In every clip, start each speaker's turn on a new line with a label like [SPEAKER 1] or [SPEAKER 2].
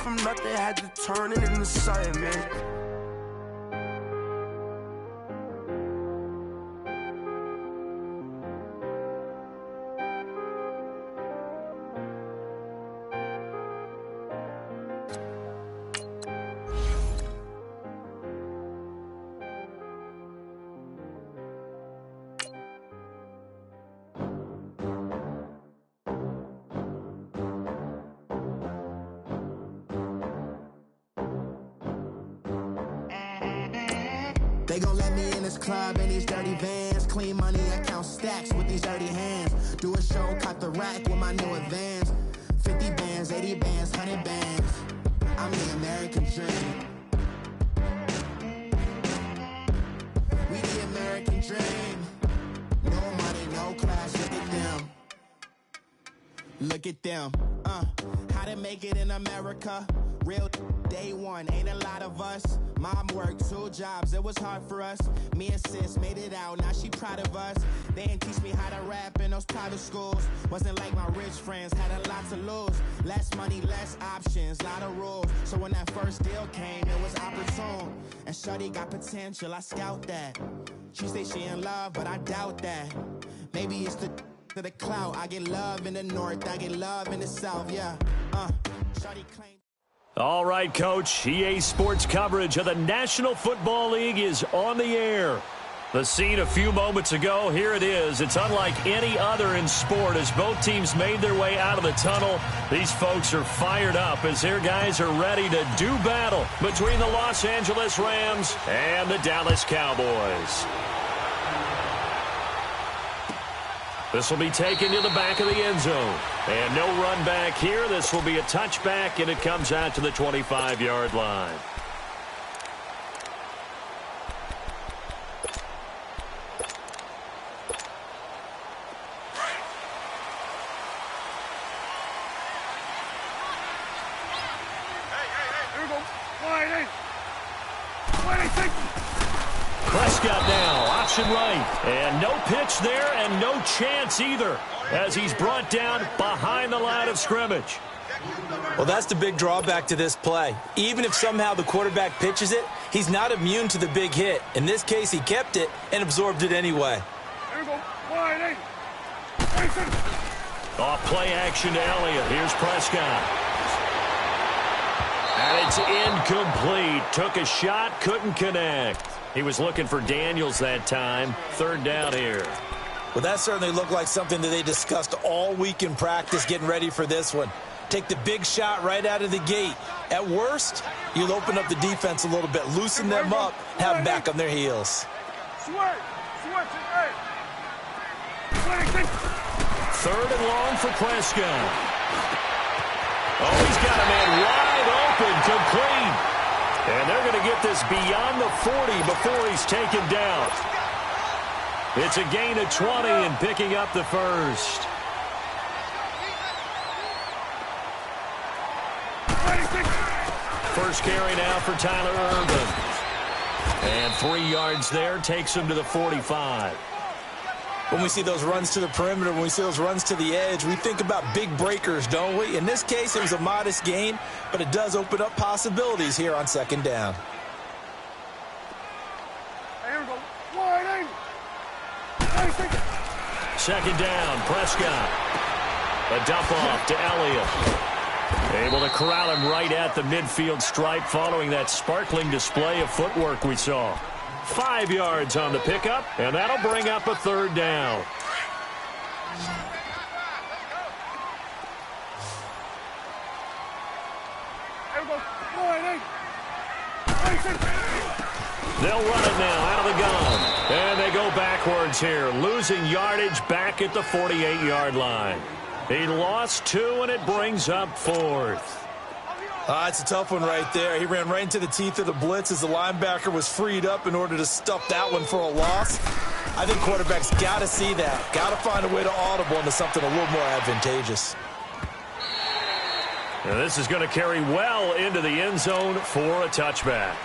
[SPEAKER 1] from nothing, had to turn it into something, man.
[SPEAKER 2] They gon' let me in this club in these dirty vans. Clean money, I count stacks with these dirty hands. Do a show, cut the rack with my new advance. 50 bands, 80 bands, 100 bands. I'm the American dream. We the American dream. No money, no class, look at them. Look at them. How to make it in America? Real day one, ain't a lot of us. Mom worked 2 jobs, it was hard for us. Me and sis made it out, now she proud of us. They ain't teach me how to rap in those private schools. Wasn't like my rich friends, had a lot to lose. Less money, less options, lot of rules. So when that first deal came, it was opportune. And shorty got potential, I scout that. She say she in love, but I doubt that. Maybe it's the clout. I get love in the north, I get love in the south, yeah. Shorty claim.
[SPEAKER 3] All right, Coach. EA Sports coverage of the National Football League is on the air. The scene a few moments ago, here it is. It's unlike any other in sport as both teams made their way out of the tunnel. These folks are fired up as their guys are ready to do battle between the Los Angeles Rams and the Dallas Cowboys. This will be taken to the back of the end zone. And no run back here. This will be a touchback, and it comes out to the 25-yard line. Prescott now, option right. And no pitch there and no chance either as he's brought down behind the line of scrimmage.
[SPEAKER 4] Well, that's the big drawback to this play. Even if somehow the quarterback pitches it, he's not immune to the big hit. In this case, he kept it and absorbed it anyway.
[SPEAKER 3] Off play action to Elliott. Here's Prescott. And it's incomplete. Took a shot, couldn't connect. He was looking for Daniels that time. Third down here.
[SPEAKER 4] Well, that certainly looked like something that they discussed all week in practice getting ready for this one. Take the big shot right out of the gate. At worst, you'll open up the defense a little bit, loosen them up, have them back on their heels.
[SPEAKER 3] Third and long for Prescott. Oh, he's got a man wide open, complete. And they're going to get this beyond the 40 before he's taken down. It's a gain of 20 and picking up the first. First carry now for Tyler Urban. And 3 yards there takes him to the 45.
[SPEAKER 4] When we see those runs to the perimeter, when we see those runs to the edge, we think about big breakers, don't we? In this case, it was a modest gain, but it does open up possibilities here on second down.
[SPEAKER 3] Second down, Prescott. A dump off to Elliott. Able to corral him right at the midfield stripe following that sparkling display of footwork we saw. 5 yards on the pickup, and that'll bring up a third down. They'll run it now out of the gun. And they go backwards here, losing yardage back at the 48-yard line. He lost 2, and it brings up fourth.
[SPEAKER 4] It's a tough one right there. He ran right into the teeth of the blitz as the linebacker was freed up in order to stuff that one for a loss. I think quarterbacks got to see that. Got to find a way to audible into something a little more advantageous.
[SPEAKER 3] And this is going to carry well into the end zone for a touchback.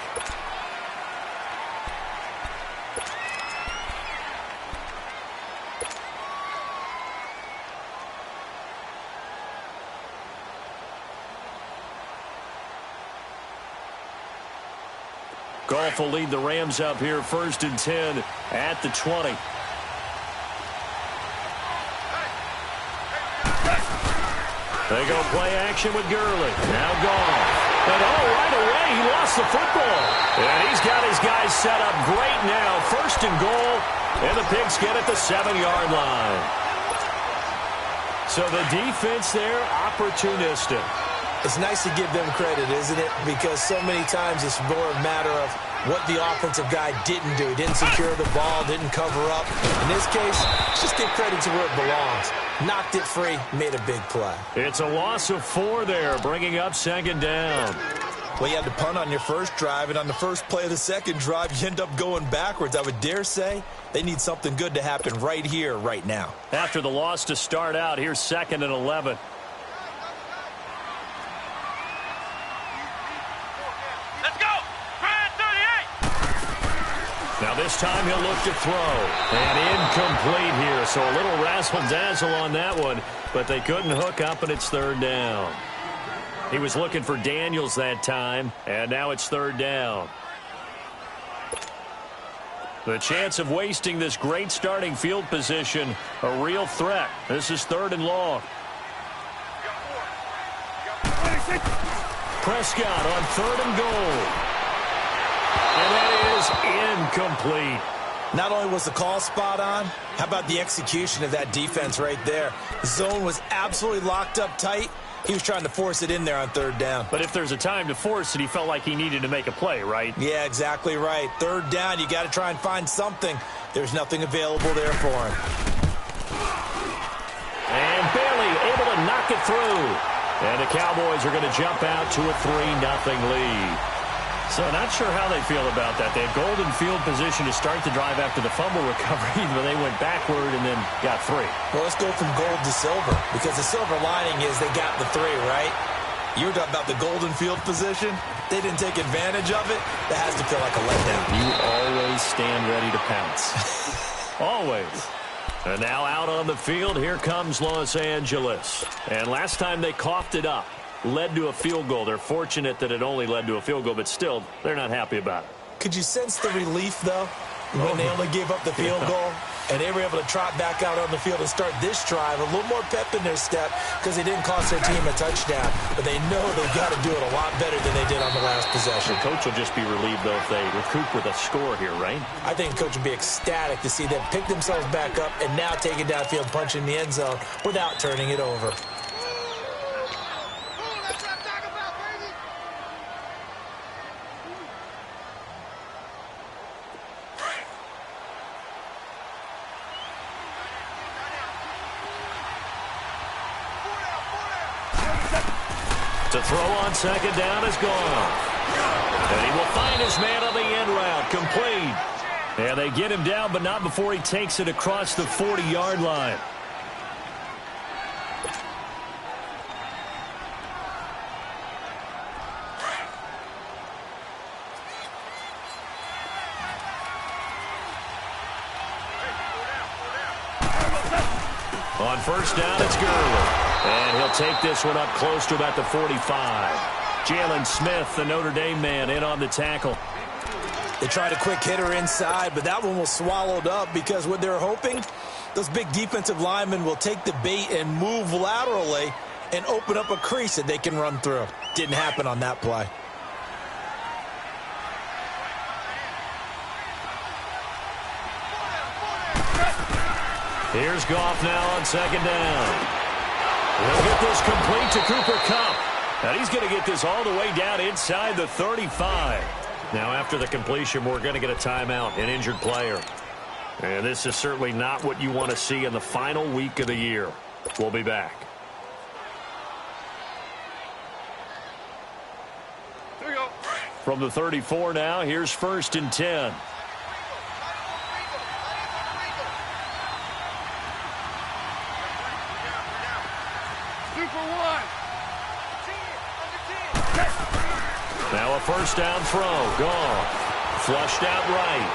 [SPEAKER 3] Goff will lead the Rams up here 1st and 10 at the 20. They go play action with Gurley. Now Goff. And right away, he lost the football. And he's got his guys set up great now. 1st and goal, and the Pigs get at the 7-yard line. So the defense there, opportunistic.
[SPEAKER 4] It's nice to give them credit, isn't it? Because so many times it's more a matter of what the offensive guy didn't do. Didn't secure the ball, didn't cover up. In this case, just give credit to where it belongs. Knocked it free, made a big play.
[SPEAKER 3] It's a loss of 4 there, bringing up 2nd down.
[SPEAKER 4] Well, you had to punt on your first drive, and on the first play of the second drive, you end up going backwards. I would dare say they need something good to happen right here, right now.
[SPEAKER 3] After the loss to start out, here's 2nd and 11. Now this time he'll look to throw. And incomplete here. So a little razzle-dazzle on that one. But they couldn't hook up, and it's 3rd down. He was looking for Daniels that time. And now it's 3rd down. The chance of wasting this great starting field position, a real threat. This is 3rd and long. Prescott on 3rd and goal. And that is incomplete.
[SPEAKER 4] Not only was the call spot on, how about the execution of that defense right there? The zone was absolutely locked up tight. He was trying to force it in there on 3rd down.
[SPEAKER 3] But if there's a time to force it, he felt like he needed to make a play, right?
[SPEAKER 4] Yeah, exactly right. 3rd down, you got to try and find something. There's nothing available there for him.
[SPEAKER 3] And Bailey able to knock it through. And the Cowboys are going to jump out to a 3-0 lead. So not sure how they feel about that. They had golden field position to start the drive after the fumble recovery, but they went backward and then got 3.
[SPEAKER 4] Well, let's go from gold to silver, because the silver lining is they got the 3, right? You were talking about the golden field position. They didn't take advantage of it. That has to feel like a letdown.
[SPEAKER 3] You always stand ready to pounce. Always. And now out on the field, here comes Los Angeles. And last time they coughed it up. Led to a field goal. They're fortunate that it only led to a field goal, but still, they're not happy about it.
[SPEAKER 4] Could you sense the relief, though, when they only gave up the field goal? And they were able to trot back out on the field and start this drive. A little more pep in their step because they didn't cost their team a touchdown. But they know they've got to do it a lot better than they did on the last possession.
[SPEAKER 3] The coach will just be relieved, though, if they recoup with a score here, right?
[SPEAKER 4] I think the coach would be ecstatic to see them pick themselves back up and now take it downfield, punch in the end zone without turning it over.
[SPEAKER 3] To throw on 2nd down is gone. And he will find his man on the end route. Complete. And they get him down, but not before he takes it across the 40-yard line. On 1st down, it's Gurley. And he'll take this one up close to about the 45. Jalen Smith, the Notre Dame man, in on the tackle.
[SPEAKER 4] They tried a quick hitter inside, but that one was swallowed up because what they're hoping, those big defensive linemen will take the bait and move laterally and open up a crease that they can run through. Didn't happen on that play.
[SPEAKER 3] Here's Goff now on 2nd down. He'll get this complete to Cooper Kupp. And he's going to get this all the way down inside the 35. Now, after the completion, we're going to get a timeout, an injured player. And this is certainly not what you want to see in the final week of the year. We'll be back.
[SPEAKER 5] Here we go.
[SPEAKER 3] From the 34 now, here's 1st and 10. Now a 1st down throw. Gone. Flushed out right.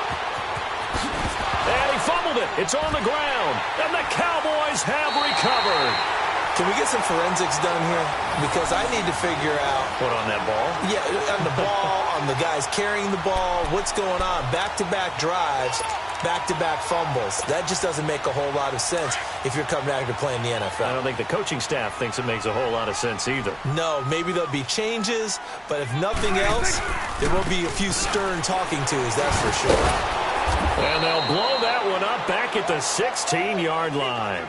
[SPEAKER 3] And he fumbled it. It's on the ground. And the Cowboys have recovered.
[SPEAKER 4] Can we get some forensics done here? Because I need to figure out...
[SPEAKER 3] What, on that ball?
[SPEAKER 4] Yeah, on the ball, on the guys carrying the ball, what's going on? Back-to-back drives, back-to-back fumbles. That just doesn't make a whole lot of sense if you're coming out here playing the NFL.
[SPEAKER 3] I don't think the coaching staff thinks it makes a whole lot of sense either.
[SPEAKER 4] No, maybe there'll be changes, but if nothing else, there will be a few stern talking tos, that's for sure.
[SPEAKER 3] And they'll blow that one up back at the 16-yard line.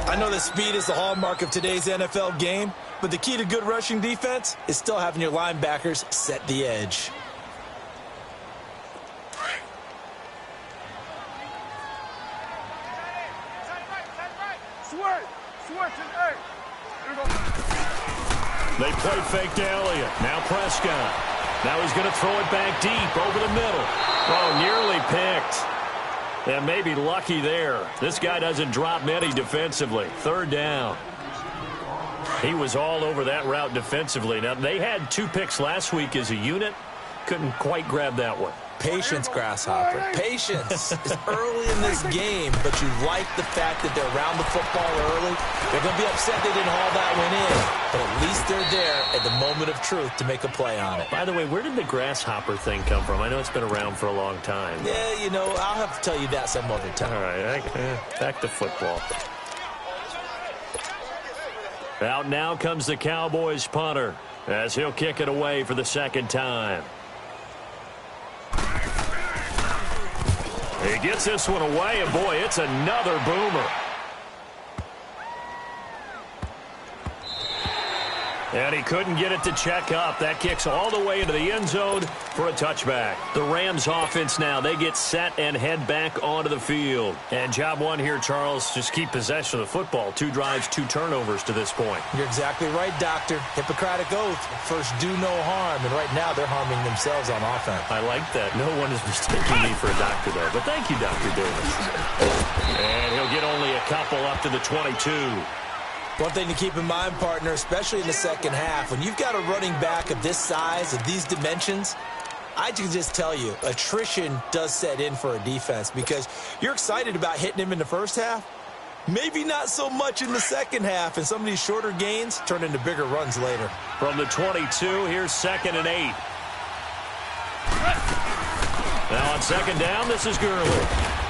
[SPEAKER 4] I know that speed is the hallmark of today's NFL game, but the key to good rushing defense is still having your linebackers set the edge.
[SPEAKER 3] They play fake to Elliott. Now Prescott. Now he's going to throw it back deep over the middle. Oh, nearly picked. And maybe lucky there. This guy doesn't drop many defensively. Third down. He was all over that route defensively. Now, they had 2 picks last week as a unit. Couldn't quite grab that one.
[SPEAKER 4] Patience, Grasshopper. Patience is early in this game, but you like the fact that they're around the football early. They're going to be upset they didn't haul that one in, but at least they're there at the moment of truth to make a play on it.
[SPEAKER 3] By the way, where did the grasshopper thing come from? I know it's been around for a long time.
[SPEAKER 4] Yeah, you know, I'll have to tell you that some other time.
[SPEAKER 3] All right, back to football. Out now comes the Cowboys punter as he'll kick it away for the second time. He gets this one away, and boy, it's another boomer. And he couldn't get it to check up. That kicks all the way into the end zone for a touchback. The Rams offense now, they get set and head back onto the field. And job one here, Charles, just keep possession of the football. 2 drives, 2 turnovers to this point.
[SPEAKER 4] You're exactly right, Doctor. Hippocratic oath. First, do no harm. And right now, they're harming themselves on offense.
[SPEAKER 3] I like that. No one is mistaking me for a doctor there. But thank you, Dr. Davis. And he'll get only a couple up to the 22.
[SPEAKER 4] One thing to keep in mind, partner, especially in the second half, when you've got a running back of this size, of these dimensions, I can just tell you, attrition does set in for a defense because you're excited about hitting him in the first half. Maybe not so much in the second half, and some of these shorter gains turn into bigger runs later.
[SPEAKER 3] From the 22, here's 2nd and 8. Now on second down, this is Gurley.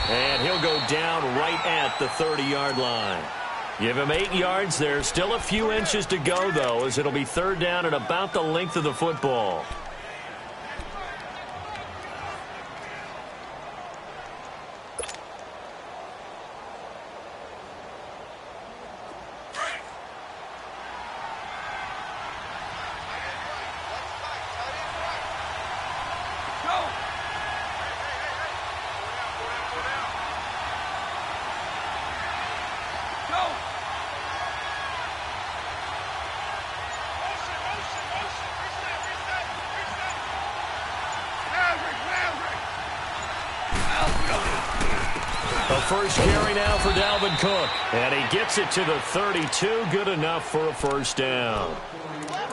[SPEAKER 3] And he'll go down right at the 30-yard line. Give him 8 yards there. Still a few inches to go, though, as it'll be third down at about the length of the football. First carry now for Dalvin Cook. And he gets it to the 32. Good enough for a first down.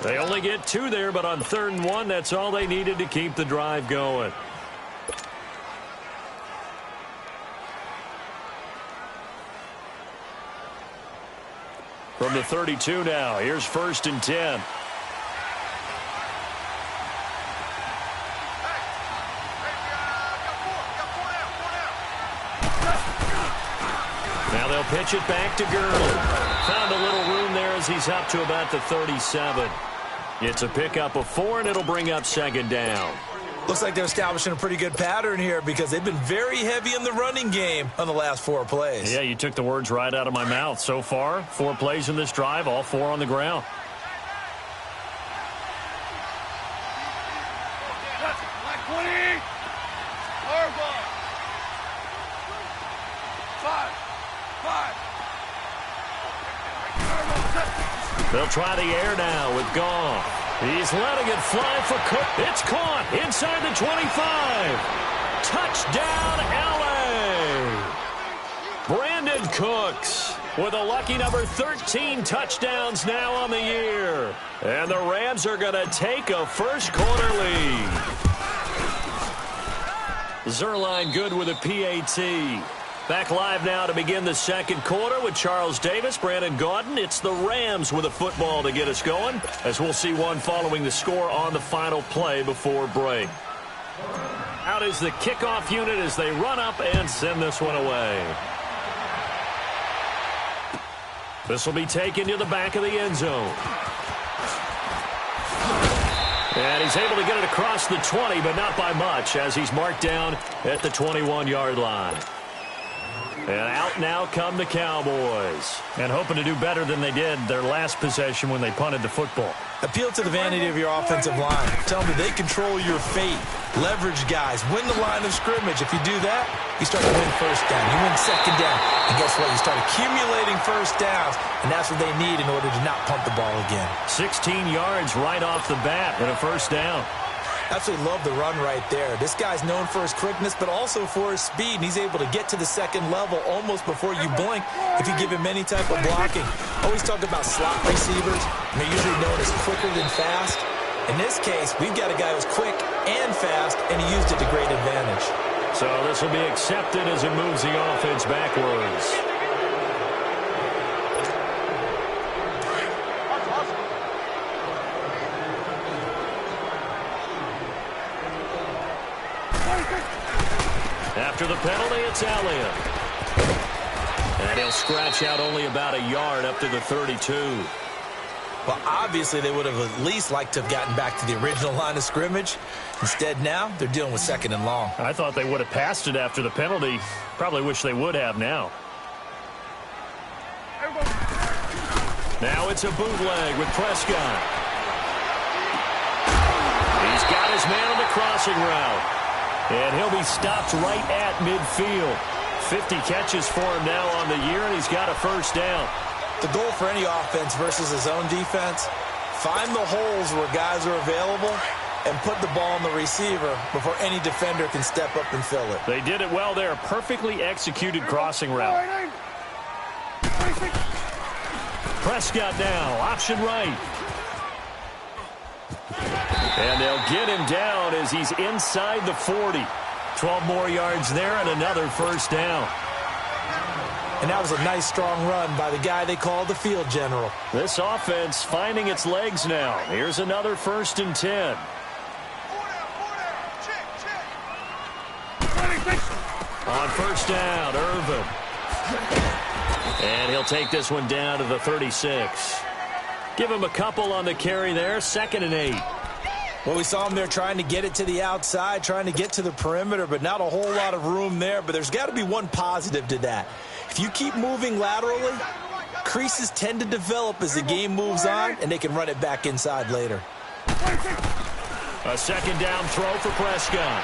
[SPEAKER 3] They only get 2 there, but on 3rd and 1, that's all they needed to keep the drive going. From the 32 now, here's 1st and 10. Pitch it back to Gurley. Found a little room there as he's up to about the 37. It's a pickup of 4, and it'll bring up 2nd down.
[SPEAKER 4] Looks like they're establishing a pretty good pattern here because they've been very heavy in the running game on the last 4 plays.
[SPEAKER 3] Yeah, you took the words right out of my mouth. So far, 4 plays in this drive, all 4 on the ground. They'll try the air now with Goff. He's letting it fly for Cook. It's caught inside the 25. Touchdown, L.A. Brandon Cooks with a lucky number 13 touchdowns now on the year. And the Rams are going to take a first-quarter lead. Zerline good with a PAT. Back live now to begin the second quarter with Charles Davis, Brandon Gaudin. It's the Rams with a football to get us going, as we'll see one following the score on the final play before break. Out is the kickoff unit as they run up and send this one away. This will be taken to the back of the end zone. And he's able to get it across the 20, but not by much, as he's marked down at the 21-yard line. And out now come the Cowboys. And hoping to do better than they did their last possession when they punted the football.
[SPEAKER 4] Appeal to the vanity of your offensive line. Tell them they control your fate. Leverage guys. Win the line of scrimmage. If you do that, you start to win first down. You win second down. And guess what? You start accumulating first downs. And that's what they need in order to not punt the ball again.
[SPEAKER 3] 16 yards right off the bat and a first down.
[SPEAKER 4] Absolutely love the run right there. This guy's known for his quickness, but also for his speed. And he's able to get to the second level almost before you blink if you give him any type of blocking. Always talk about slot receivers. And they're usually known as quicker than fast. In this case, we've got a guy who's quick and fast, and he used it to great advantage.
[SPEAKER 3] So this will be accepted as it moves the offense backwards. After the penalty, it's Elliott. And he'll scratch out only about a yard up to the 32.
[SPEAKER 4] Well, obviously, they would have at least liked to have gotten back to the original line of scrimmage. Instead, now, they're dealing with second and long.
[SPEAKER 3] I thought they would have passed it after the penalty. Probably wish they would have now. Now it's a bootleg with Prescott. He's got his man on the crossing route. And he'll be stopped right at midfield. 50 catches for him now on the year, and he's got a first down.
[SPEAKER 4] The goal for any offense versus his own defense, find the holes where guys are available and put the ball on the receiver before any defender can step up and fill it.
[SPEAKER 3] They did it well there. Perfectly executed crossing route. Prescott now, option right. And they'll get him down as he's inside the 40. 12 more yards there and another first down.
[SPEAKER 4] And that was a nice, strong run by the guy they call the field general.
[SPEAKER 3] This offense finding its legs now. Here's another 1st and 10. On first down, Irvin. And he'll take this one down to the 36. Give him a couple on the carry there. 2nd and 8.
[SPEAKER 4] Well, we saw him there trying to get it to the outside, trying to get to the perimeter, but not a whole lot of room there. But there's got to be one positive to that. If you keep moving laterally, creases tend to develop as the game moves on, and they can run it back inside later.
[SPEAKER 3] A 2nd down throw for Prescott.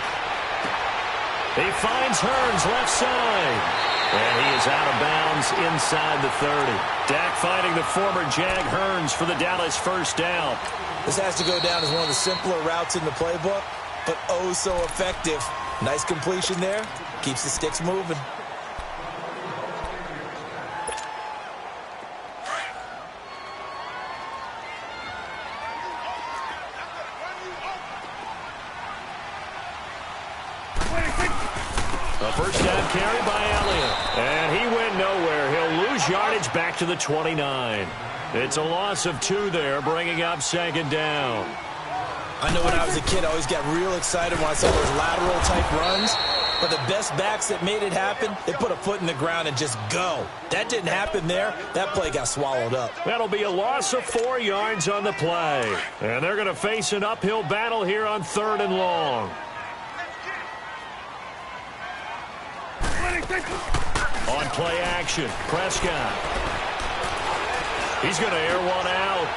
[SPEAKER 3] He finds Hearns left side. And he is out of bounds inside the 30. Dak finding the former Jag Hearns for the Dallas first down.
[SPEAKER 4] This has to go down as one of the simpler routes in the playbook, but oh so effective. Nice completion there. Keeps the sticks moving.
[SPEAKER 3] A first down carry by Elliott. And he went nowhere. He'll lose yardage back to the 29. It's a loss of 2 there, bringing up 2nd down.
[SPEAKER 4] I know when I was a kid, I always got real excited when I saw those lateral-type runs. But the best backs that made it happen, they put a foot in the ground and just go. That didn't happen there. That play got swallowed up.
[SPEAKER 3] That'll be a loss of 4 yards on the play. And they're going to face an uphill battle here on 3rd and long. On play action, Prescott. He's going to air one out.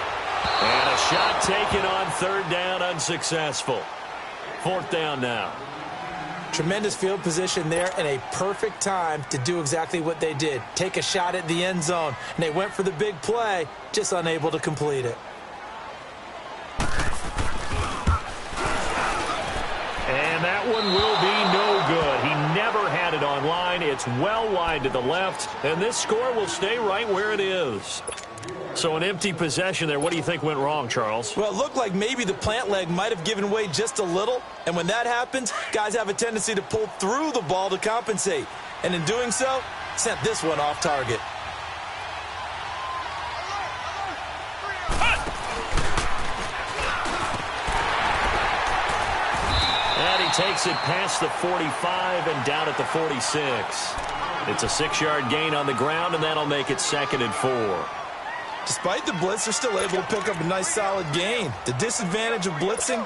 [SPEAKER 3] And a shot taken on 3rd down, unsuccessful. 4th down now.
[SPEAKER 4] Tremendous field position there and a perfect time to do exactly what they did. Take a shot at the end zone. And they went for the big play, just unable to complete it.
[SPEAKER 3] And that one will be no good. He never had it on line. It's well wide to the left. And this score will stay right where it is. So an empty possession there. What do you think went wrong, Charles?
[SPEAKER 4] Well, it looked like maybe the plant leg might have given way just a little. And when that happens, guys have a tendency to pull through the ball to compensate. and in doing so, sent this one off target.
[SPEAKER 3] And he takes it past the 45 and down at the 46. It's a 6-yard gain on the ground, and that'll make it 2nd and 4.
[SPEAKER 4] Despite the blitz, they're still able to pick up a nice solid gain. The disadvantage of blitzing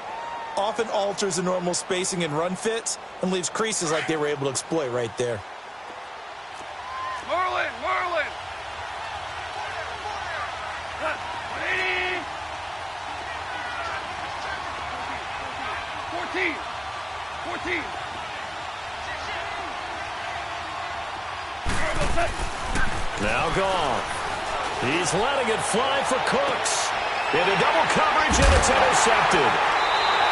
[SPEAKER 4] often alters the normal spacing and run fits and leaves creases like they were able to exploit right there.
[SPEAKER 5] Marlin! 14!
[SPEAKER 3] Now gone. He's letting it fly for Cooks. Into double coverage, and it's intercepted.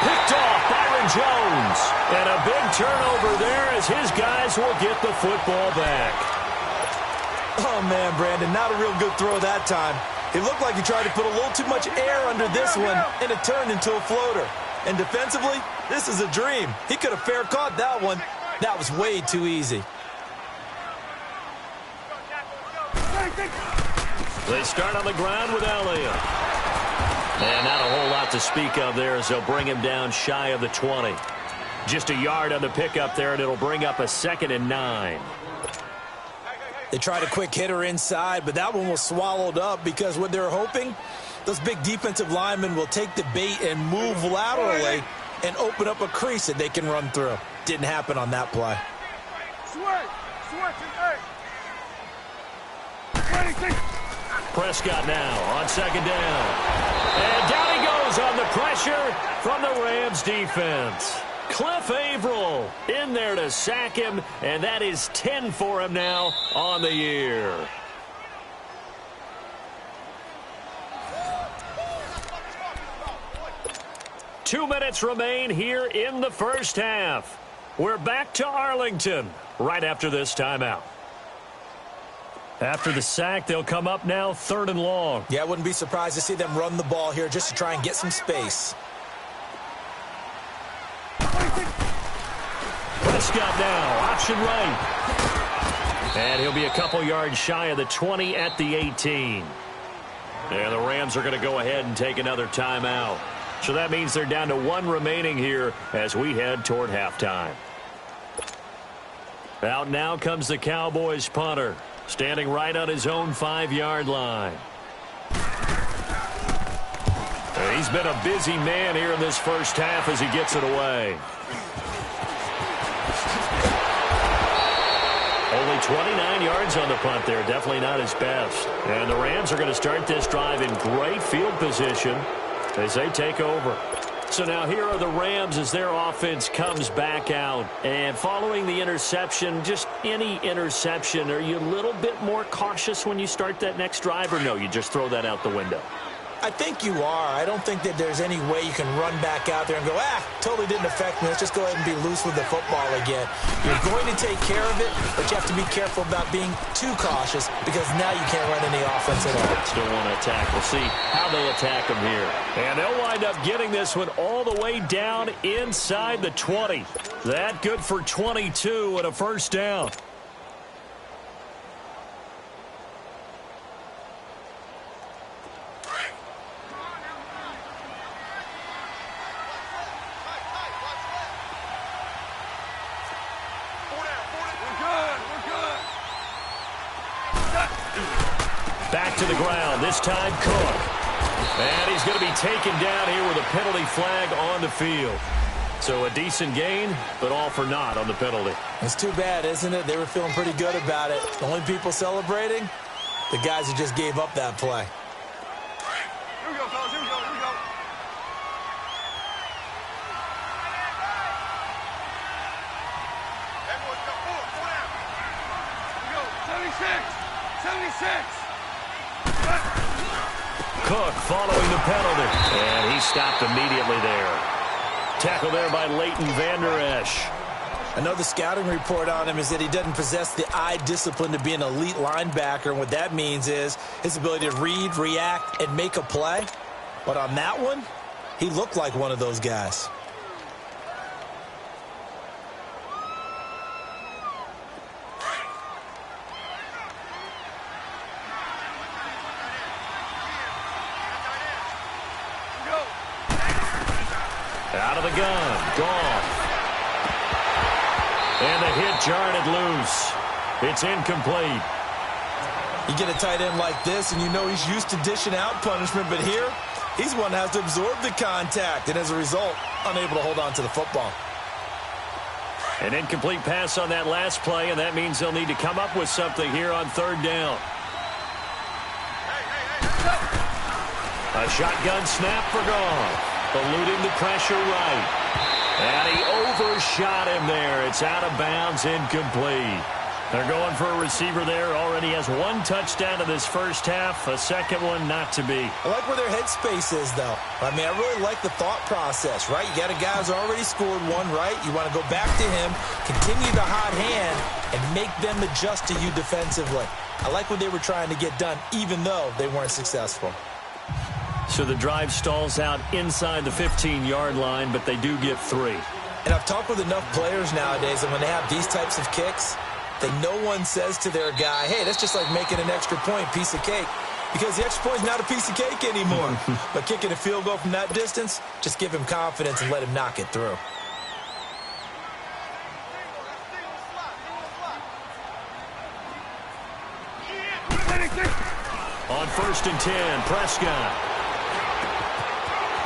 [SPEAKER 3] Picked off Byron Jones. And a big turnover there as his guys will get the football back.
[SPEAKER 4] Oh, man, Brandon, not a real good throw that time. It looked like he tried to put a little too much air under this one, and it turned into a floater. And defensively, this is a dream. He could have fair caught that one. That was way too easy.
[SPEAKER 3] They start on the ground with Elliott. And not a whole lot to speak of there as they'll bring him down shy of the 20. Just a yard on the pickup there, and it'll bring up a 2nd and 9.
[SPEAKER 4] They tried a quick hitter inside, but that one was swallowed up because what they're hoping, those big defensive linemen will take the bait and move laterally and open up a crease that they can run through. Didn't happen on that play.
[SPEAKER 3] Prescott now on 2nd down. And down he goes on the pressure from the Rams defense. Cliff Averill in there to sack him, and that is 10 for him now on the year. Two minutes remain here in the first half. We're back to Arlington right after this timeout. After the sack, they'll come up now 3rd and long.
[SPEAKER 4] Yeah, I wouldn't be surprised to see them run the ball here just to try and get some space.
[SPEAKER 3] Prescott now, option right. And he'll be a couple yards shy of the 20 at the 18. And the Rams are going to go ahead and take another timeout. So that means they're down to 1 remaining here as we head toward halftime. Out now comes the Cowboys punter, standing right on his own 5-yard line. And he's been a busy man here in this first half as he gets it away. Only 29 yards on the punt there. Definitely not his best. And the Rams are going to start this drive in great field position as they take over. So now here are the Rams as their offense comes back out. And following the interception, just any interception, are you a little bit more cautious when you start that next drive, or no, you just throw that out the window?
[SPEAKER 4] I think you are. I don't think that there's any way you can run back out there and go, totally didn't affect me. Let's just go ahead and be loose with the football again. You're going to take care of it, but you have to be careful about being too cautious because now you can't run any offense at all.
[SPEAKER 3] Still want to attack. We'll see how they attack them here. And they'll wind up getting this one all the way down inside the 20. That good for 22 and a first down. Back to the ground, this time Cook. And he's going to be taken down here with a penalty flag on the field. So a decent gain, but all for naught on the penalty.
[SPEAKER 4] It's too bad, isn't it? They were feeling pretty good about it. The only people celebrating, the guys who just gave up that play.
[SPEAKER 5] Here we go, fellas. Here we go. Here we go. Everyone, go. Four down. Here we go. 76. 76.
[SPEAKER 3] Cook following the penalty. And he stopped immediately there. Tackle there by Leighton Vander Esch.
[SPEAKER 4] I know the scouting report on him is that he doesn't possess the eye discipline to be an elite linebacker. And what that means is his ability to read, react, and make a play. But on that one, he looked like one of those guys.
[SPEAKER 3] Out of the gun. Goff. And the hit jarred it loose. It's incomplete.
[SPEAKER 4] You get a tight end like this, and you know he's used to dishing out punishment, but here, he's one that has to absorb the contact, and as a result, unable to hold on to the football.
[SPEAKER 3] An incomplete pass on that last play, and that means they'll need to come up with something here on third down. A shotgun snap for Goff, eluding the pressure right. And he overshot him there. It's out of bounds, incomplete. They're going for a receiver there. Already has one touchdown in this first half. A second one not to be.
[SPEAKER 4] I like where their headspace is, though. I mean, I really like the thought process, right? You got a guy who's already scored one, right? You want to go back to him, continue the hot hand, and make them adjust to you defensively. I like what they were trying to get done, even though they weren't successful.
[SPEAKER 3] So the drive stalls out inside the 15-yard line, but they do get 3.
[SPEAKER 4] And I've talked with enough players nowadays, and when they have these types of kicks, that no one says to their guy, hey, that's just like making an extra point, piece of cake. Because the extra point is not a piece of cake anymore. But kicking a field goal from that distance, just give him confidence and let him knock it through.
[SPEAKER 3] On 1st and 10, Prescott.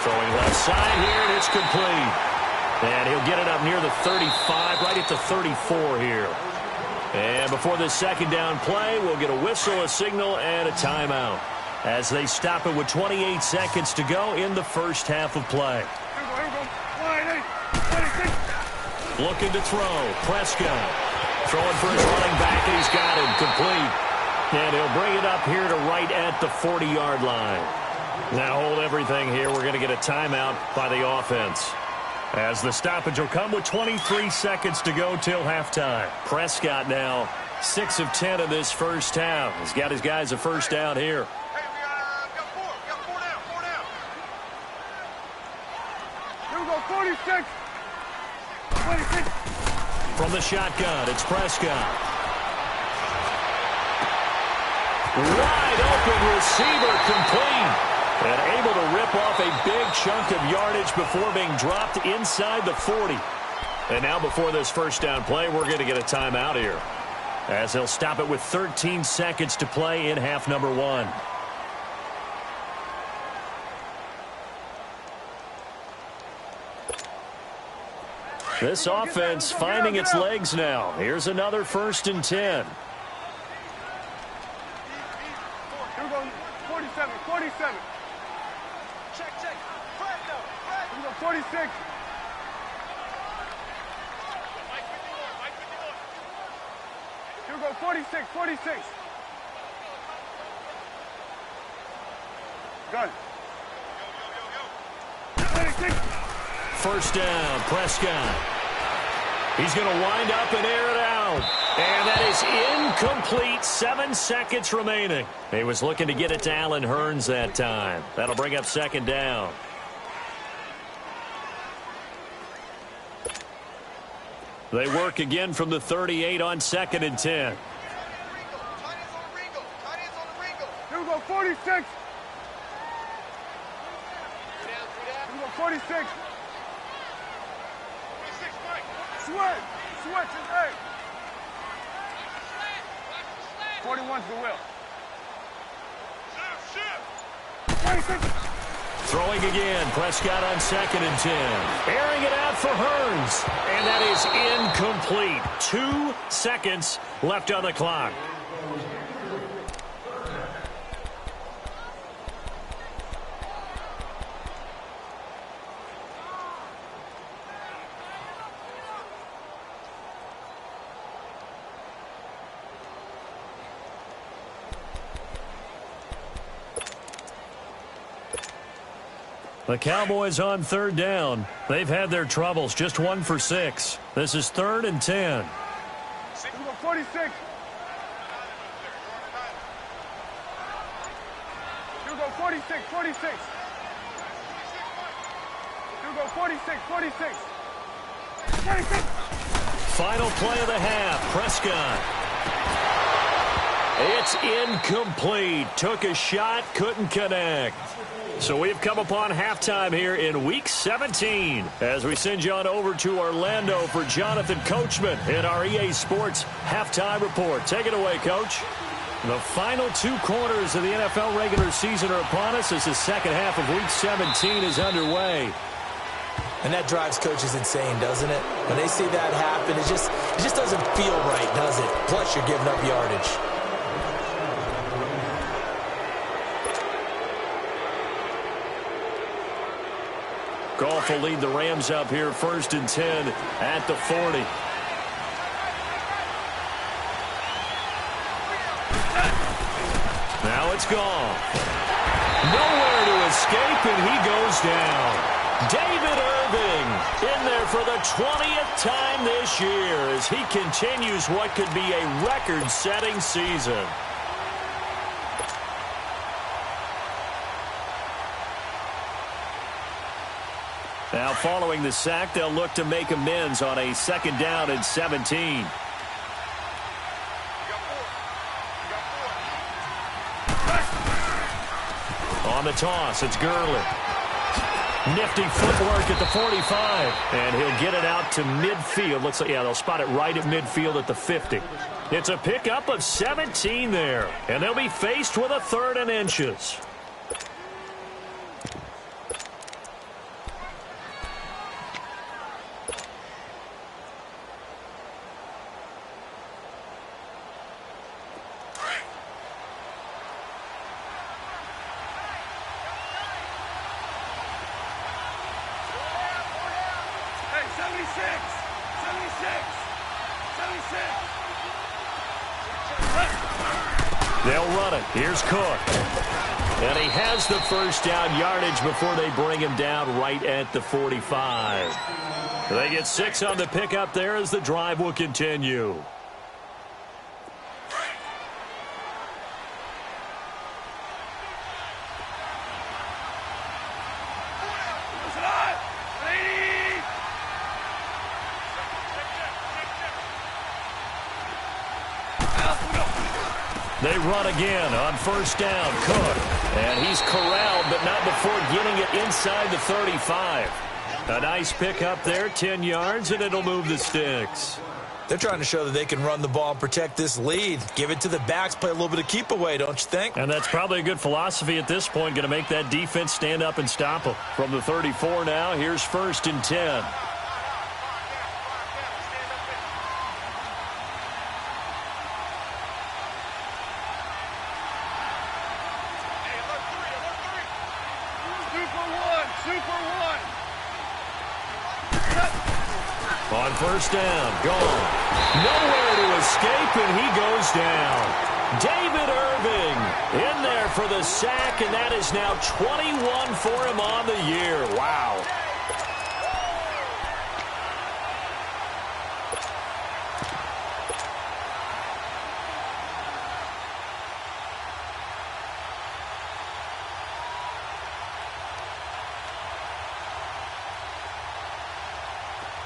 [SPEAKER 3] Throwing left side here, and it's complete. And he'll get it up near the 35, right at the 34 here. And before this second down play, we'll get a whistle, a signal, and a timeout as they stop it with 28 seconds to go in the first half of play. Looking to throw. Prescott throwing for his running back, and he's got him complete. And he'll bring it up here to right at the 40-yard line. Now hold everything here. We're going to get a timeout by the offense, as the stoppage will come with 23 seconds to go till halftime. Prescott now 6 of 10 in this first half. He's got his guys a first down here.
[SPEAKER 5] Hey, we got four down. Here we go, 46. 26.
[SPEAKER 3] From the shotgun, it's Prescott. Wide open receiver, complete. And able to rip off a big chunk of yardage before being dropped inside the 40. And now before this first down play, we're going to get a timeout here, as they'll stop it with 13 seconds to play in half number 1. This offense finding its legs now. Here's another 1st and 10.
[SPEAKER 5] Here we go, 47. Check. Fred, no. Here we go, 46. Here we go, 46. Gun. 26.
[SPEAKER 3] First down, Prescott. He's going to wind up and air it out. And that is incomplete. 7 seconds remaining. He was looking to get it to Allen Hurns that time. That'll bring up second down. They work again from the 38 on 2nd and 10.
[SPEAKER 5] Here we go, 46. Here we go, 46. Switch is 8. 41's the will. 26.
[SPEAKER 3] Throwing again. Prescott on 2nd and 10. Airing it out for Hurns. And that is incomplete. 2 seconds left on the clock. The Cowboys on 3rd down. They've had their troubles. Just 1 for 6. This is 3rd and 10.
[SPEAKER 5] 46. Here we go, 46. Here we go, 46.
[SPEAKER 3] Final play of the half. Prescott. It's incomplete. Took a shot, couldn't connect. So we've come upon halftime here in Week 17 as we send you on over to Orlando for Jonathan Coachman in our EA Sports Halftime Report. Take it away, Coach. The final 2 quarters of the NFL regular season are upon us as the second half of Week 17 is underway.
[SPEAKER 4] And that drives coaches insane, doesn't it? When they see that happen, it just doesn't feel right, does it? Plus, you're giving up yardage.
[SPEAKER 3] Goff will lead the Rams up here, 1st and 10 at the 40. Now it's Goff. Nowhere to escape, and he goes down. David Irving in there for the 20th time this year as he continues what could be a record-setting season. Now following the sack, they'll look to make amends on a 2nd down and 17. On the toss, it's Gurley. Nifty footwork at the 45. And he'll get it out to midfield. Looks like, yeah, they'll spot it right at midfield at the 50. It's a pickup of 17 there. And they'll be faced with a 3rd and inches. They'll run it. Here's Cook. And he has the 1st down yardage before they bring him down right at the 45. They get 6 on the pickup there as the drive will continue. They run again on 1st down. Cook. And he's corralled, but not before getting it inside the 35. A nice pickup there, 10 yards, and it'll move the sticks.
[SPEAKER 4] They're trying to show that they can run the ball and protect this lead. Give it to the backs, play a little bit of keep away, don't you think?
[SPEAKER 3] And that's probably a good philosophy at this point, going to make that defense stand up and stop them. From the 34 now, here's 1st and 10. On 1st down, gone. Nowhere to escape, and he goes down. David Irving in there for the sack, and that is now 21 for him on the year. Wow.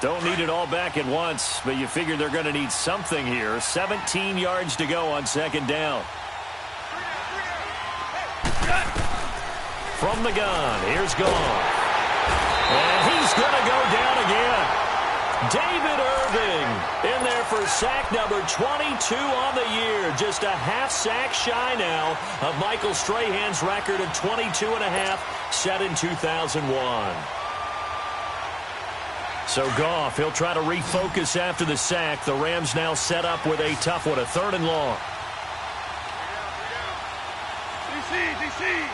[SPEAKER 3] Don't need it all back at once, but you figure they're going to need something here. 17 yards to go on 2nd down. From the gun, here's Goff. And he's going to go down again. David Irving in there for sack number 22 on the year. Just a half sack shy now of Michael Strahan's record of 22.5 set in 2001. So Goff, he'll try to refocus after the sack. The Rams now set up with a tough one, a 3rd and long.
[SPEAKER 5] DC.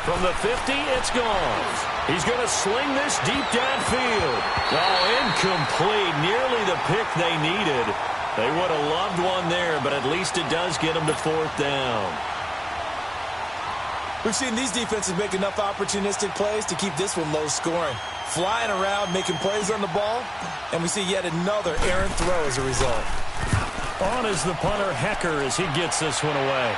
[SPEAKER 3] From the 50, it's gone. He's going to sling this deep downfield. Oh, incomplete. Nearly the pick they needed. They would have loved one there, but at least it does get them to 4th down.
[SPEAKER 4] We've seen these defenses make enough opportunistic plays to keep this one low scoring. Flying around, making plays on the ball, and we see yet another errant throw as a result.
[SPEAKER 3] On is the punter, Hecker, as he gets this one away.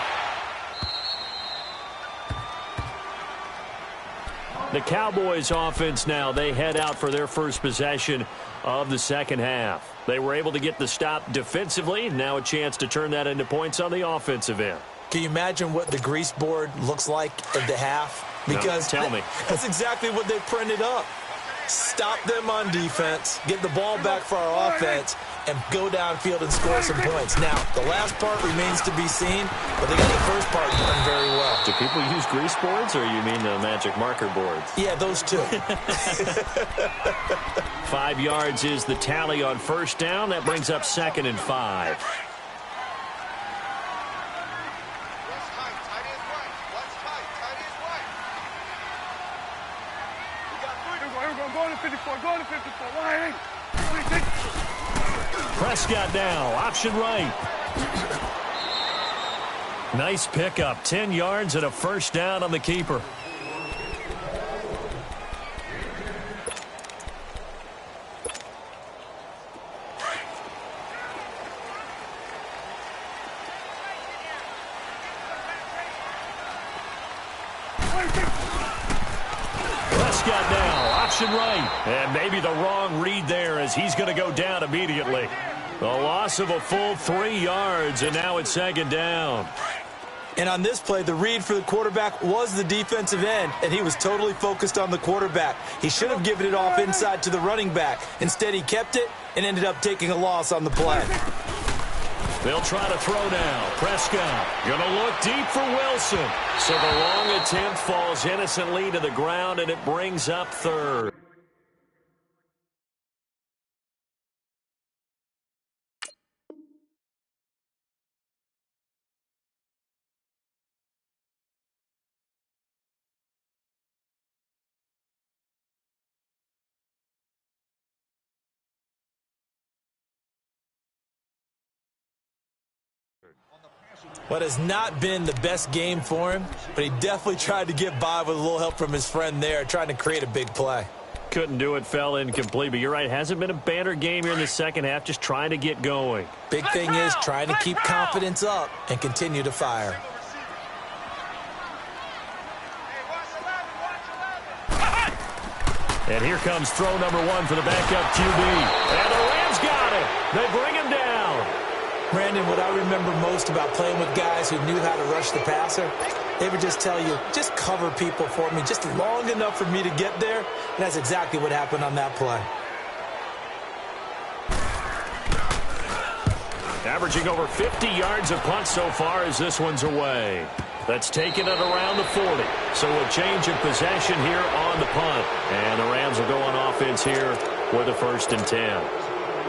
[SPEAKER 3] The Cowboys offense now, they head out for their first possession of the second half. They were able to get the stop defensively. Now a chance to turn that into points on the offensive end.
[SPEAKER 4] Can you imagine what the grease board looks like at the half? Because
[SPEAKER 3] no, tell me.
[SPEAKER 4] That's exactly what they printed up. Stop them on defense, get the ball back for our offense, and go downfield and score some points. Now, the last part remains to be seen, but they got the first part done very well.
[SPEAKER 3] Do people use grease boards, or you mean the magic marker boards?
[SPEAKER 4] Yeah, those two.
[SPEAKER 3] 5 yards is the tally on first down. That brings up 2nd and 5. Prescott now, option right. Nice pickup, 10 yards and a first down on the keeper. Prescott now, option right. And maybe the wrong read there as he's going to go down immediately. A loss of a full 3 yards, and now it's 2nd down.
[SPEAKER 4] And on this play, the read for the quarterback was the defensive end, and he was totally focused on the quarterback. He should have given it off inside to the running back. Instead, he kept it and ended up taking a loss on the play.
[SPEAKER 3] They'll try to throw now. Prescott going to look deep for Wilson. So the long attempt falls innocently to the ground, and it brings up 3rd.
[SPEAKER 4] What has not been the best game for him, but he definitely tried to get by with a little help from his friend there, trying to create a big play.
[SPEAKER 3] Couldn't do it, fell incomplete, but you're right. Hasn't been a banner game here in the second half, just trying to get going.
[SPEAKER 4] Big thing is trying to keep confidence up and continue to fire.
[SPEAKER 3] And here comes throw number 1 for the backup QB. And the Rams got it. They bring him down.
[SPEAKER 4] Brandon, what I remember most about playing with guys who knew how to rush the passer, they would just tell you, just cover people for me just long enough for me to get there. And that's exactly what happened on that play.
[SPEAKER 3] Averaging over 50 yards a punt so far as this one's away. That's taken it around the 40. So a change of possession here on the punt. And the Rams will go on offense here with a 1st and 10.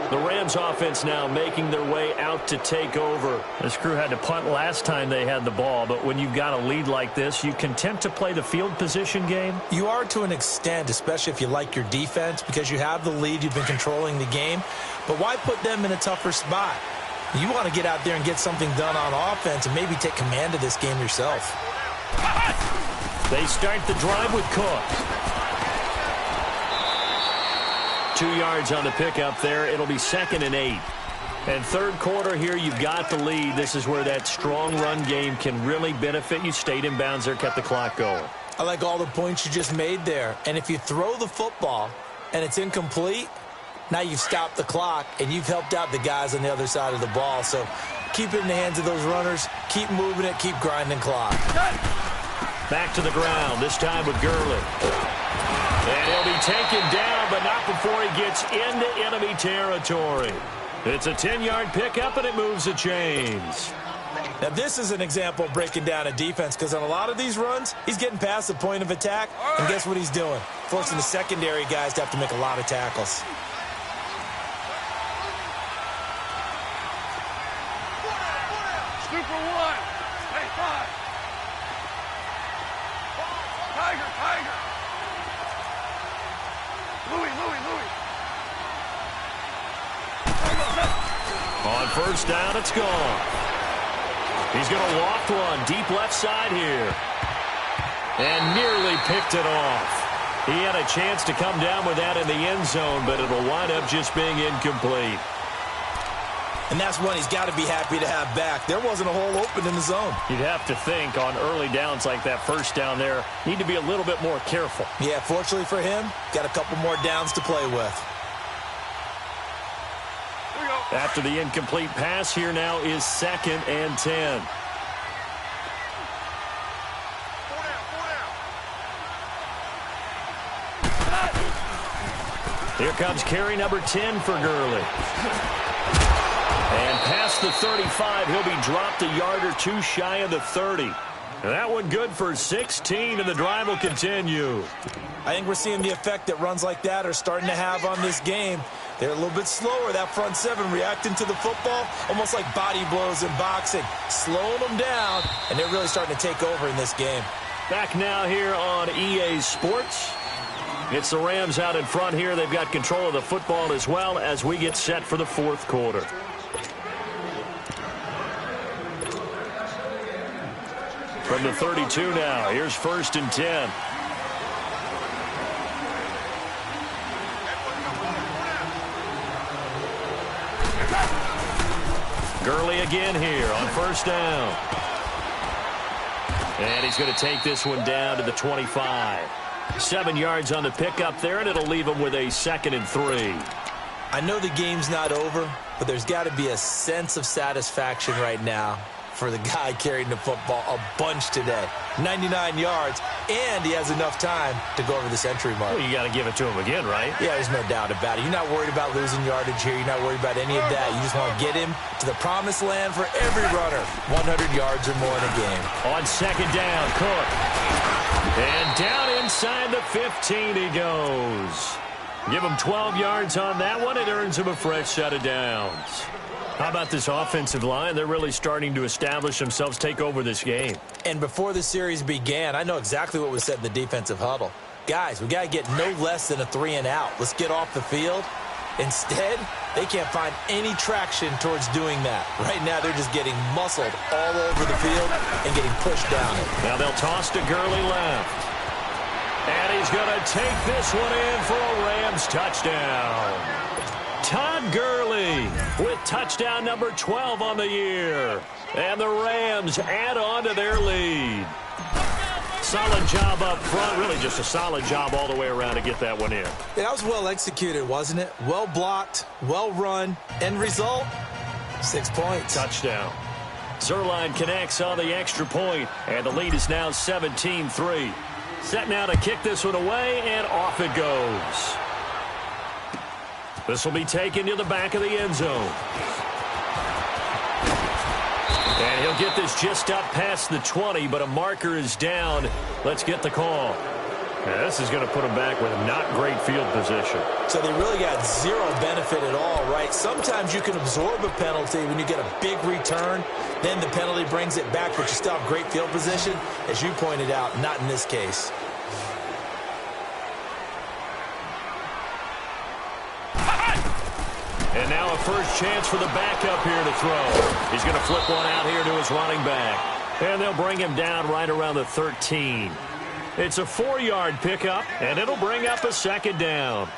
[SPEAKER 3] The Rams offense now making their way out to take over. This crew had to punt last time they had the ball, but when you've got a lead like this, you content to play the field position game?
[SPEAKER 4] You are to an extent, especially if you like your defense, because you have the lead, you've been controlling the game. But why put them in a tougher spot? You want to get out there and get something done on offense and maybe take command of this game yourself.
[SPEAKER 3] They start the drive with Cook. 2 yards on the pickup there. It'll be 2nd and 8. And 3rd quarter here, you've got the lead. This is where that strong run game can really benefit you. Stayed in bounds there, kept the clock going.
[SPEAKER 4] I like all the points you just made there. And if you throw the football and it's incomplete, now you've stopped the clock and you've helped out the guys on the other side of the ball. So keep it in the hands of those runners. Keep moving it. Keep grinding clock.
[SPEAKER 3] Back to the ground, this time with Gurley. And he'll be taken down, but not before he gets into enemy territory. It's a 10-yard pickup, and it moves the chains.
[SPEAKER 4] Now, this is an example of breaking down a defense, because on a lot of these runs, he's getting past the point of attack, and guess what he's doing? Forcing the secondary guys to have to make a lot of tackles.
[SPEAKER 5] Super 1. Hey, 5. Tiger. Louis.
[SPEAKER 3] On first down, it's gone. He's going to loft one deep left side here. And nearly picked it off. He had a chance to come down with that in the end zone, but it'll wind up just being incomplete.
[SPEAKER 4] And that's one he's got to be happy to have back. There wasn't a hole open in the zone.
[SPEAKER 3] You'd have to think on early downs like that first down there, need to be a little bit more careful.
[SPEAKER 4] Yeah, fortunately for him, got a couple more downs to play with.
[SPEAKER 3] After the incomplete pass, here now is 2nd and 10. Here comes carry number 10 for Gurley. And past the 35, he'll be dropped a yard or two shy of the 30. And that one good for 16, and the drive will continue.
[SPEAKER 4] I think we're seeing the effect that runs like that are starting to have on this game. They're a little bit slower, that front seven, reacting to the football, almost like body blows in boxing, slowing them down, and they're really starting to take over in this game.
[SPEAKER 3] Back now here on EA Sports. It's the Rams out in front here. They've got control of the football as well as we get set for the fourth quarter. From the 32 now, here's 1st and 10. Gurley again here on 1st down. And he's going to take this one down to the 25. 7 yards on the pickup there, and it'll leave him with a 2nd and 3.
[SPEAKER 4] I know the game's not over, but there's got to be a sense of satisfaction right now for the guy carrying the football a bunch today. 99 yards, and he has enough time to go over the century mark.
[SPEAKER 3] Well, you got to give it to him again, right?
[SPEAKER 4] Yeah, there's no doubt about it. You're not worried about losing yardage here. You're not worried about any of that. You just want to get him to the promised land for every runner. 100 yards or more in a game.
[SPEAKER 3] On 2nd down, Cook. And down inside the 15 he goes. Give him 12 yards on that one. It earns him a fresh set of downs. How about this offensive line? They're really starting to establish themselves, take over this game.
[SPEAKER 4] And before the series began, I know exactly what was said in the defensive huddle. Guys, we got to get no less than a 3 and out. Let's get off the field. Instead, they can't find any traction towards doing that. Right now, they're just getting muscled all over the field and getting pushed down it.
[SPEAKER 3] Now they'll toss to Gurley left. And he's going to take this one in for a Rams touchdown. Todd Gurley with touchdown number 12 on the year. And the Rams add on to their lead. Solid job up front. Really just a solid job all the way around to get that one in.
[SPEAKER 4] Yeah, that was well executed, wasn't it? Well blocked, well run. End result, 6 points.
[SPEAKER 3] Touchdown. Zerline connects on the extra point, and the lead is now 17-3. Set now to kick this one away, and off it goes. This will be taken to the back of the end zone. And he'll get this just up past the 20, but a marker is down. Let's get the call. Now, this is going to put him back with not great field position.
[SPEAKER 4] So they really got zero benefit at all, right? Sometimes you can absorb a penalty when you get a big return. Then the penalty brings it back, but you still have great field position. As you pointed out, not in this case.
[SPEAKER 3] And now a first chance for the backup here to throw. He's going to flip one out here to his running back. And they'll bring him down right around the 13. It's a 4-yard pickup, and it'll bring up a 2nd down.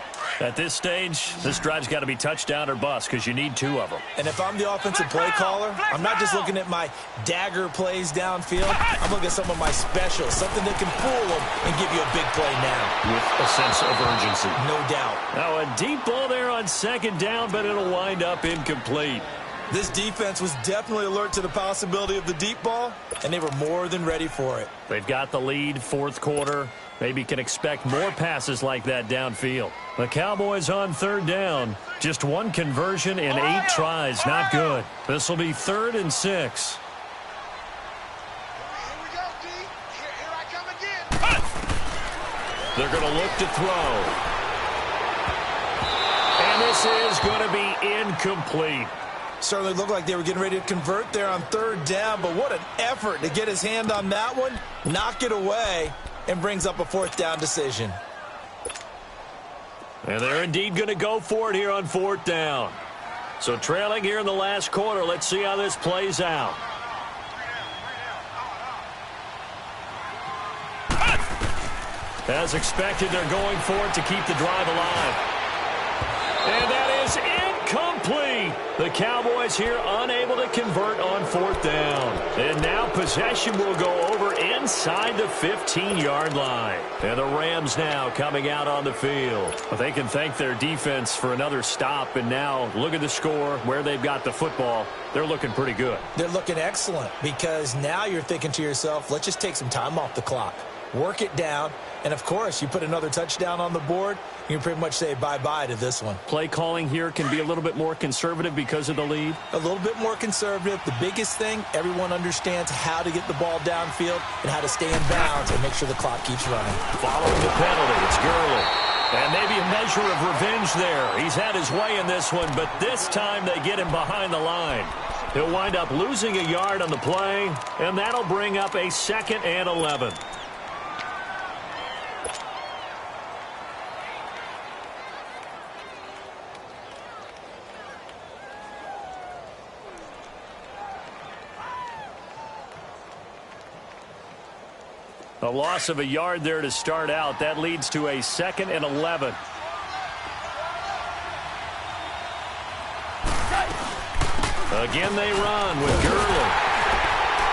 [SPEAKER 3] At this stage, this drive's got to be touchdown or bust because you need 2 of them.
[SPEAKER 4] And if I'm the offensive play caller, I'm not just looking at my dagger plays downfield. I'm looking at some of my specials, something that can fool them and give you a big play now.
[SPEAKER 3] With a sense of urgency.
[SPEAKER 4] No doubt.
[SPEAKER 3] Now a deep ball there on 2nd down, but it'll wind up incomplete.
[SPEAKER 4] This defense was definitely alert to the possibility of the deep ball, and they were more than ready for it.
[SPEAKER 3] They've got the lead, 4th quarter. Maybe can expect more passes like that downfield. The Cowboys on 3rd down. Just 1 conversion in 8 tries. Not good. This will be 3rd and 6.
[SPEAKER 5] Here we go, D. Here I come again.
[SPEAKER 3] They're going to look to throw. And this is going to be incomplete.
[SPEAKER 4] Certainly looked like they were getting ready to convert there on 3rd down, but what an effort to get his hand on that one, knock it away, and brings up a 4th down decision.
[SPEAKER 3] And they're indeed going to go for it here on 4th down. So trailing here in the last quarter, let's see how this plays out. As expected, they're going for it to keep the drive alive. And that is incomplete. feet. The Cowboys here unable to convert on 4th down. And now possession will go over inside the 15-yard line. And the Rams now coming out on the field. But they can thank their defense for another stop. And now look at the score, where they've got the football. They're looking pretty good.
[SPEAKER 4] They're looking excellent because now you're thinking to yourself, let's just take some time off the clock. Work it down. And, of course, you put another touchdown on the board, you can pretty much say bye-bye to this one.
[SPEAKER 3] Play calling here can be a little bit more conservative because of the lead.
[SPEAKER 4] A little bit more conservative. The biggest thing, everyone understands how to get the ball downfield and how to stay in bounds and make sure the clock keeps running.
[SPEAKER 3] Following the penalty, it's Gurley. And maybe a measure of revenge there. He's had his way in this one, but this time they get him behind the line. He'll wind up losing a yard on the play, and that'll bring up a 2nd and 11. A loss of a yard there to start out. That leads to a 2nd and 11. Again they run with Gurley.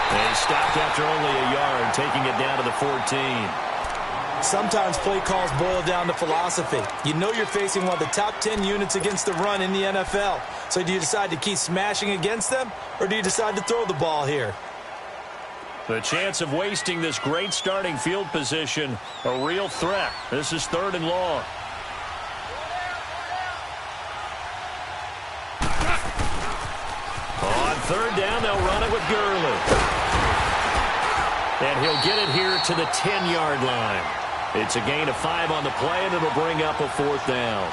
[SPEAKER 3] They stopped after only a yard, taking it down to the 14.
[SPEAKER 4] Sometimes play calls boil down to philosophy. You know you're facing one of the top 10 units against the run in the NFL. So do you decide to keep smashing against them, or do you decide to throw the ball here?
[SPEAKER 3] The chance of wasting this great starting field position, a real threat. This is 3rd and long. On 3rd down, they'll run it with Gurley. And he'll get it here to the 10-yard line. It's a gain of 5 on the play, and it'll bring up a 4th down.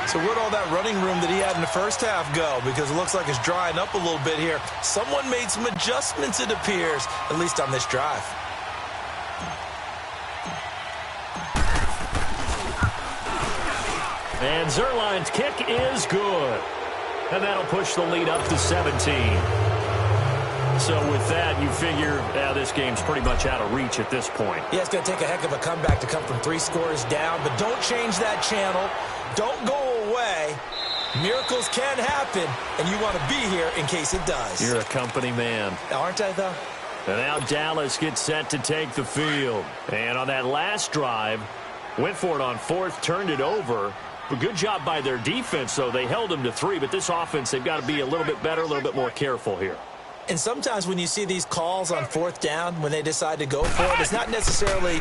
[SPEAKER 4] So where'd all that running room that he had in the first half go? Because it looks like it's drying up a little bit here. Someone made some adjustments, it appears, at least on this drive.
[SPEAKER 3] And Zerline's kick is good. And that'll push the lead up to 17. So with that, you figure this game's pretty much out of reach at this point.
[SPEAKER 4] Yeah, it's going to take a heck of a comeback to come from 3 scores down. But don't change that channel. Don't go away. Miracles can happen, and you want to be here in case it does.
[SPEAKER 3] You're a company man.
[SPEAKER 4] Aren't I, though?
[SPEAKER 3] And now Dallas gets set to take the field. And on that last drive, went for it on 4th, turned it over. A good job by their defense, though. They held them to 3, but this offense, they've got to be a little bit better, a little bit more careful here.
[SPEAKER 4] And sometimes when you see these calls on 4th down, when they decide to go for it, it's not necessarily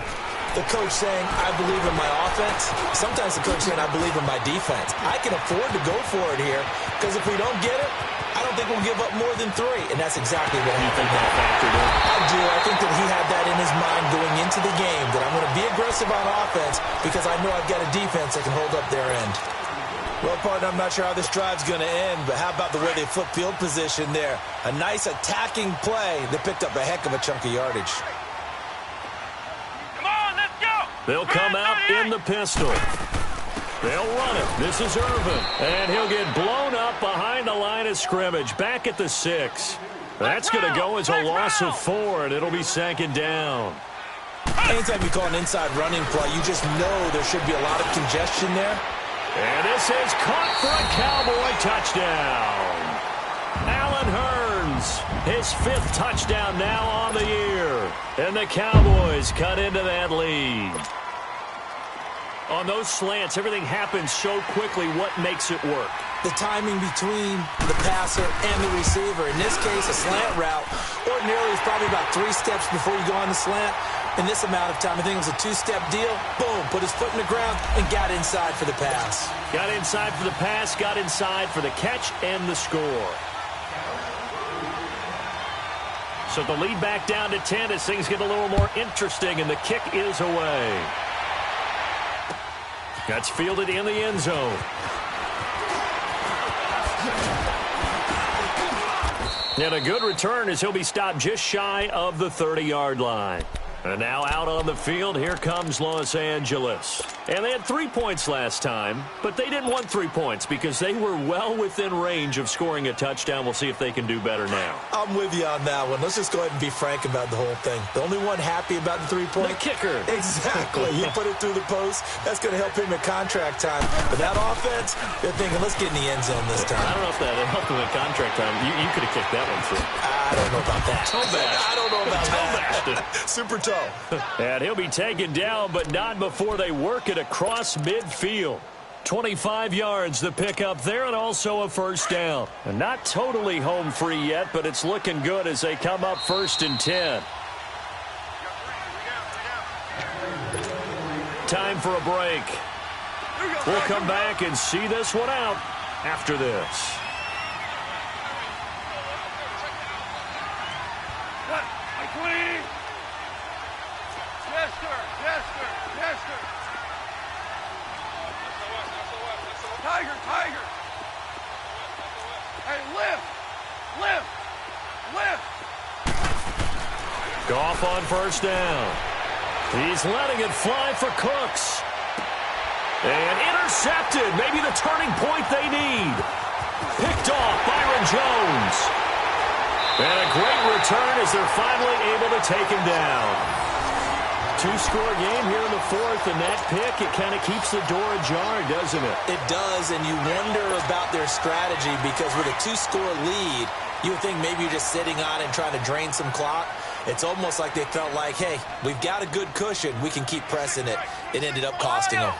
[SPEAKER 4] the coach saying, I believe in my offense. Sometimes the coach saying, I believe in my defense. I can afford to go for it here, because if we don't get it, I don't think we'll give up more than 3. And that's exactly what happened. I do. I think that he had that in his mind going into the game, that I'm going to be aggressive on offense because I know I've got a defense that can hold up their end. Well, partner, I'm not sure how this drive's going to end, but how about the way they flip field position there? A nice attacking play that picked up a heck of a chunk of yardage.
[SPEAKER 5] Come on, let's go.
[SPEAKER 3] They'll come out in the pistol. They'll run it. This is Irvin. And he'll get blown up behind the line of scrimmage, back at the 6. That's going to go as a loss of 4, and it'll be 2nd down.
[SPEAKER 4] Anytime you call an inside running play, you just know there should be a lot of congestion there.
[SPEAKER 3] And this is caught for a Cowboy touchdown. Allen Hurns, his 5th touchdown now on the year. And the Cowboys cut into that lead. On those slants, everything happens so quickly. What makes it work?
[SPEAKER 4] The timing between the passer and the receiver. In this case, a slant route ordinarily is probably about 3 steps before you go on the slant. In this amount of time, I think it was a 2-step deal. Boom, put his foot in the ground and got inside for the pass.
[SPEAKER 3] Got inside for the pass, got inside for the catch and the score. So the lead back down to 10 as things get a little more interesting, and the kick is away. That's fielded in the end zone. And a good return as he'll be stopped just shy of the 30-yard line. And now out on the field, here comes Los Angeles. And they had 3 points last time, but they didn't want 3 points because they were well within range of scoring a touchdown. We'll see if they can do better now.
[SPEAKER 4] I'm with you on that one. Let's just go ahead and be frank about the whole thing. The only one happy about the 3-point?
[SPEAKER 3] The kicker.
[SPEAKER 4] Exactly. He put it through the post. That's going to help him in contract time. But that offense, they're thinking, let's get in the end zone this time.
[SPEAKER 3] I don't know if that helped him in contract time. You could have kicked that one through.
[SPEAKER 4] I don't know about that.
[SPEAKER 3] Toe bash.
[SPEAKER 4] I don't know about
[SPEAKER 3] that.
[SPEAKER 4] Super toe.
[SPEAKER 3] And he'll be taken down, but not before they work it across midfield. 25 yards the pickup there, and also a first down. And not totally home free yet, but it's looking good as they come up 1st and 10. Time for a break. We'll come back and see this one out after this.
[SPEAKER 5] Yes, sir. Yes, sir. Yes, sir. Tiger, tiger. Hey, lift. Lift. Lift.
[SPEAKER 3] Goff on first down. He's letting it fly for Cooks. And intercepted. Maybe the turning point they need. Picked off Byron Jones. And a great return as they're finally able to take him down. 2-score game here in the 4th, and that pick, it kind of keeps the door ajar, doesn't it?
[SPEAKER 4] It does, and you wonder about their strategy because with a 2-score lead, you would think maybe you're just sitting on it and trying to drain some clock. It's almost like they felt like, hey, we've got a good cushion. We can keep pressing it. It ended up costing them.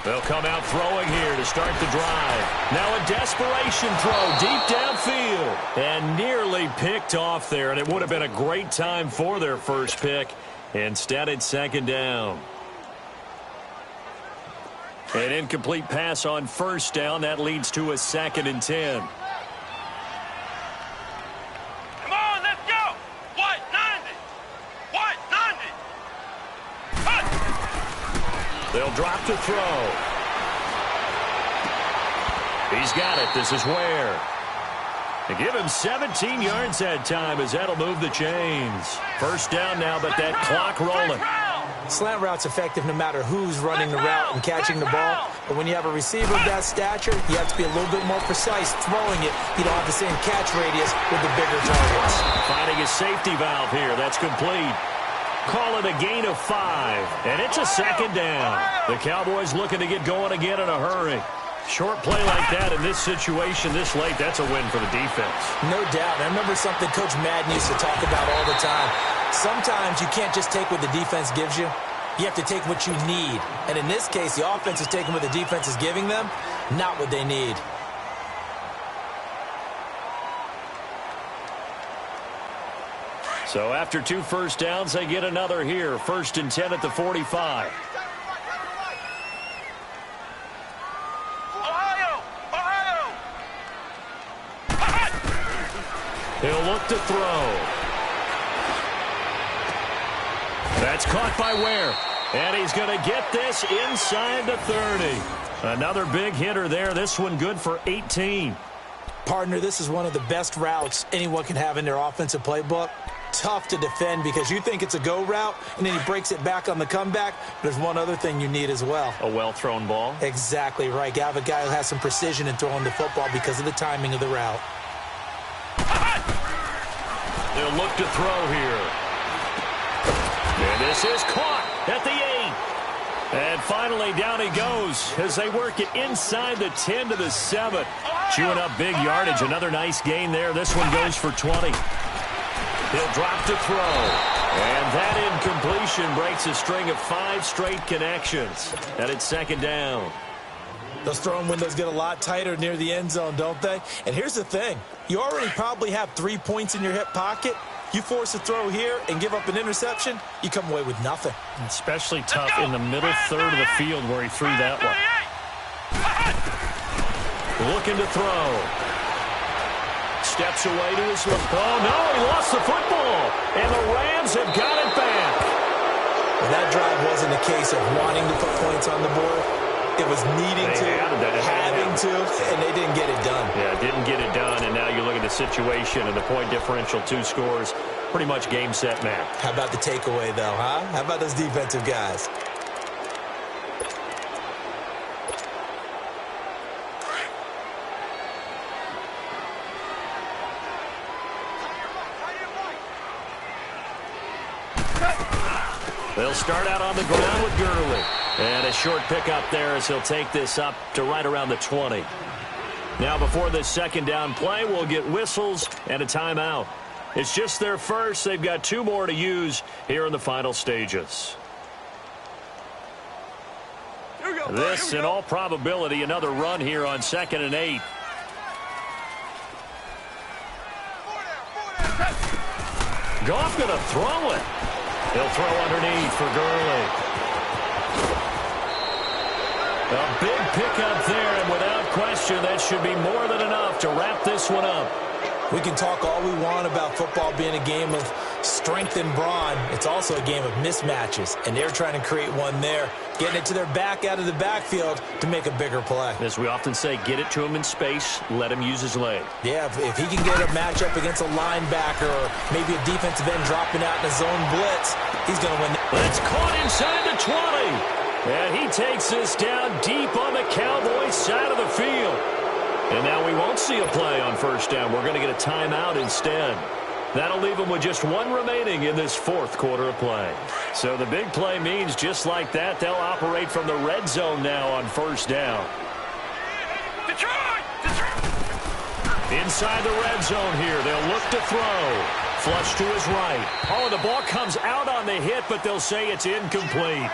[SPEAKER 3] They'll come out throwing here to start the drive. Now a desperation throw deep downfield. And nearly picked off there, and it would have been a great time for their first pick. Instead, it's 2nd down. An incomplete pass on first down. That leads to a 2nd and 10.
[SPEAKER 5] Come on, let's go. White 90. White 90. Cut.
[SPEAKER 3] They'll drop to throw. He's got it. This is Ware. They give him 17 yards that time as that'll move the chains. First down now, but that clock rolling.
[SPEAKER 4] Slant route's effective no matter who's running the route and catching the ball. But when you have a receiver of that stature, you have to be a little bit more precise throwing it. You don't have the same catch radius with the bigger targets.
[SPEAKER 3] Finding a safety valve here. That's complete. Call it a gain of 5, and it's a 2nd down. The Cowboys looking to get going again in a hurry. Short play like that in this situation this late, that's a win for the defense.
[SPEAKER 4] No doubt. I remember something Coach Madden used to talk about all the time. Sometimes you can't just take what the defense gives you. You have to take what you need. And in this case, the offense is taking what the defense is giving them, not what they need.
[SPEAKER 3] So after 2 first downs, they get another here. 1st and 10 at the 45. He'll look to throw. That's caught by Ware. And he's going to get this inside the 30. Another big hitter there. This one good for 18.
[SPEAKER 4] Partner, this is one of the best routes anyone can have in their offensive playbook. Tough to defend because you think it's a go route, and then he breaks it back on the comeback. There's one other thing you need as well.
[SPEAKER 3] A well-thrown ball.
[SPEAKER 4] Exactly right. You have a guy who has some precision in throwing the football because of the timing of the route.
[SPEAKER 3] They'll look to throw here. And this is caught at the 8. And finally, down he goes as they work it inside the 10 to the 7. Chewing up big yardage. Another nice gain there. This one goes for 20. He'll drop to throw. And that incompletion breaks a string of 5 straight connections. And it's 2nd down.
[SPEAKER 4] Those throwing windows get a lot tighter near the end zone, don't they? And here's the thing. You already probably have 3 points in your hip pocket. You force a throw here and give up an interception, you come away with nothing.
[SPEAKER 3] Especially tough in the middle third of the field where he threw that one. Looking to throw. Steps away to his left. Oh, no, he lost the football. And the Rams have got it back.
[SPEAKER 4] Well, that drive wasn't a case of wanting to put points on the board. It was needing to, having to, and they didn't get it done.
[SPEAKER 3] Yeah, didn't get it done, and now you look at the situation and the point differential, 2 scores, pretty much game, set, match.
[SPEAKER 4] How about the takeaway, though, huh? How about those defensive guys?
[SPEAKER 3] They'll start out on the ground with Gurley. And a short pickup there as he'll take this up to right around the 20. Now before this second down play, we'll get whistles and a timeout. It's just their first. They've got 2 more to use here in the final stages. This, in all probability, another run here on 2nd and 8. Goff going to throw it. He'll throw underneath for Gurley. A big pickup there, and without question, that should be more than enough to wrap this one up.
[SPEAKER 4] We can talk all we want about football being a game of strength and brawn. It's also a game of mismatches, and they're trying to create one there, getting it to their back out of the backfield to make a bigger play.
[SPEAKER 3] As we often say, get it to him in space, let him use his leg.
[SPEAKER 4] Yeah, if he can get a matchup against a linebacker or maybe a defensive end dropping out in a zone blitz, he's going to win.
[SPEAKER 3] It's caught inside the 20. And he takes this down deep on the Cowboys side of the field. And now we won't see a play on first down. We're going to get a timeout instead. That'll leave them with just 1 remaining in this 4th quarter of play. So the big play means just like that, they'll operate from the red zone now on first down. Inside the red zone here, they'll look to throw. Flush to his right. Oh, the ball comes out on the hit, but they'll say it's incomplete.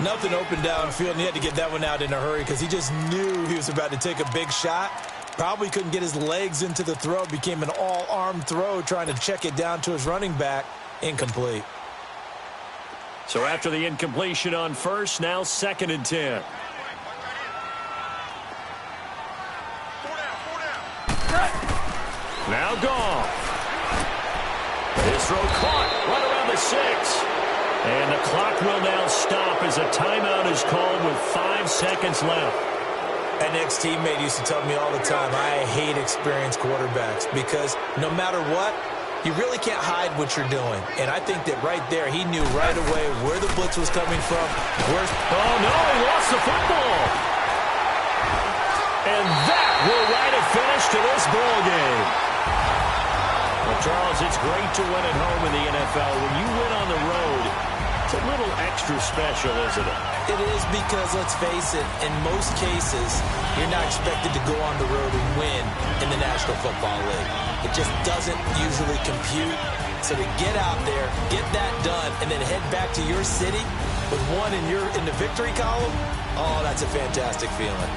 [SPEAKER 4] Nothing open downfield, and he had to get that one out in a hurry because he just knew he was about to take a big shot. Probably couldn't get his legs into the throw. Became an all-arm throw trying to check it down to his running back. Incomplete.
[SPEAKER 3] So after the incompletion on first, now 2nd and 10. Now Goff. His throw caught right around the 6. And the clock will now stop as a timeout is called with 5 seconds left.
[SPEAKER 4] An ex-teammate used to tell me all the time, I hate experienced quarterbacks because no matter what, you really can't hide what you're doing. And I think that right there, he knew right away where the blitz was coming from.
[SPEAKER 3] Oh, no, he lost the football. And that will write a finish to this ball game. Well, Charles, it's great to win at home in the NFL. When you win on the road, it's a little extra special, isn't it?
[SPEAKER 4] It is because, let's face it, in most cases, you're not expected to go on the road and win in the National Football League. It just doesn't usually compute. So to get out there, get that done, and then head back to your city with 1 in the victory column, oh, that's a fantastic feeling.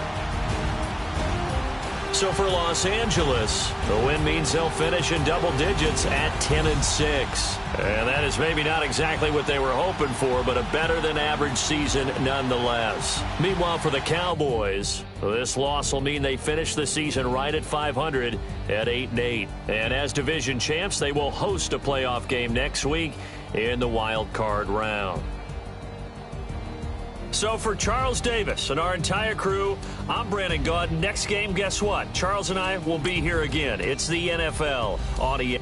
[SPEAKER 3] So for Los Angeles, the win means they'll finish in double digits at 10-6. And that is maybe not exactly what they were hoping for, but a better-than-average season nonetheless. Meanwhile, for the Cowboys, this loss will mean they finish the season right at 500 at 8-8. And as division champs, they will host a playoff game next week in the wild card round. So for Charles Davis and our entire crew, I'm Brandon Gaudin. Next game, guess what? Charles and I will be here again. It's the NFL on ESPN.